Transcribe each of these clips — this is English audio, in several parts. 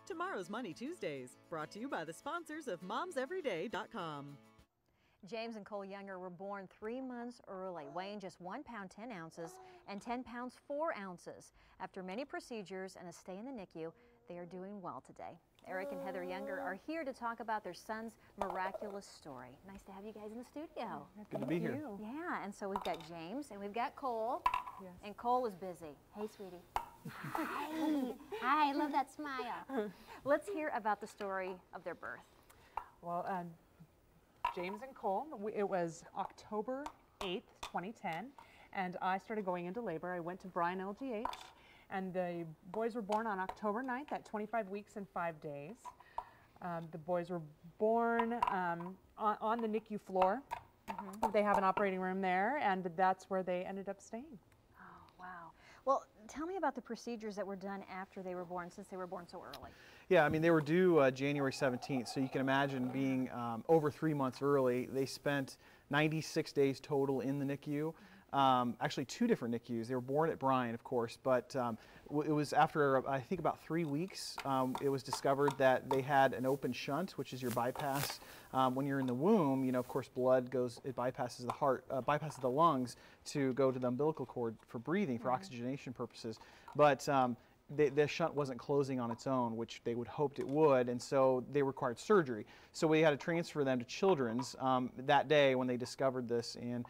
Tomorrow's Money Tuesdays, brought to you by the sponsors of MomsEveryday.com. James and Cole Younger were born 3 months early, weighing just 1 pound 10 ounces and 10 pounds 4 ounces. After many procedures and a stay in the NICU, they are doing well today. Eric and Heather Younger are here to talk about their son's miraculous story. Nice to have you guys in the studio. Good to be here. Yeah, and so we've got James and we've got Cole. Yes. And Cole is busy. Hey, sweetie. Hi. Hi, I love that smile. Let's hear about the story of their birth. Well, James and Cole, it was October 8th, 2010, and I started going into labor. I went to Bryan LGH, and the boys were born on October 9th at 25 weeks and 5 days. The boys were born on the NICU floor. Mm-hmm. They have an operating room there, and that's where they ended up staying. Oh, wow. Well, tell me about the procedures that were done after they were born, since they were born so early. Yeah, I mean, they were due January 17th, so you can imagine being over 3 months early. They spent 96 days total in the NICU. Actually, 2 different NICUs. They were born at Bryan, of course, but it was after, I think, about 3 weeks, it was discovered that they had an open shunt, which is your bypass. When you're in the womb, you know, of course, blood goes, it bypasses the heart, bypasses the lungs to go to the umbilical cord for breathing, for oxygenation purposes. But the shunt wasn't closing on its own, which they would hoped it would, and so they required surgery. So we had to transfer them to Children's that day when they discovered this, and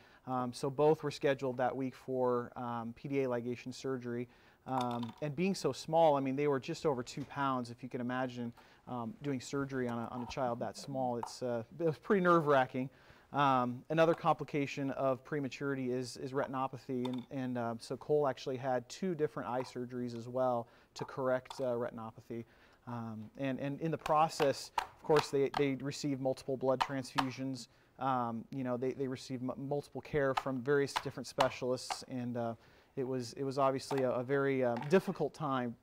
so both were scheduled that week for PDA ligation surgery. And being so small, I mean, they were just over 2 pounds. If you can imagine doing surgery on a child that small, it was pretty nerve-wracking. Another complication of prematurity is retinopathy, and so Cole actually had 2 different eye surgeries as well to correct retinopathy. And in the process, of course, they received multiple blood transfusions. You know, they received multiple care from various different specialists, and it was obviously a very difficult time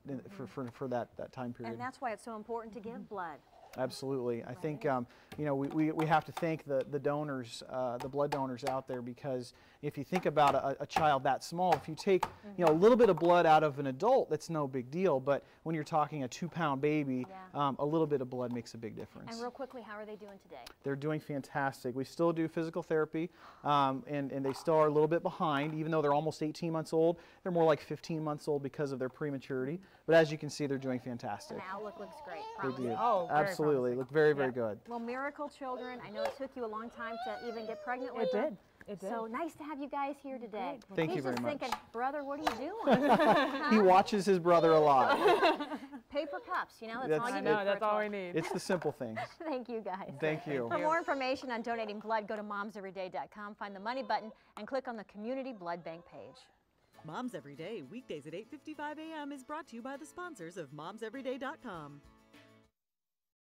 for that time period. And that's why it's so important to give blood. Absolutely. I think, you know, we have to thank the donors, the blood donors out there, because if you think about a child that small, if you take, you know, a little bit of blood out of an adult, that's no big deal. But when you're talking a 2-pound baby, a little bit of blood makes a big difference. And real quickly, how are they doing today? They're doing fantastic. We still do physical therapy, and they still are a little bit behind, even though they're almost 18 months old. They're more like 15 months old because of their prematurity. But as you can see, they're doing fantastic. And the outlook looks great. They do. Oh, absolutely. Look very, very good. Well, miracle children. I know it took you a long time to even get pregnant with them. It did. So nice to have you guys here today. Thank you very much. He's just thinking, brother, what are you doing? He watches his brother a lot. Paper cups, you know, that's all you need. That's all we need. It's the simple things. Thank you, guys. Thank you. For more information on donating blood, go to momseveryday.com, find the money button, and click on the Community Blood Bank page. Moms Every Day, weekdays at 8:55 a.m. is brought to you by the sponsors of MomsEveryday.com.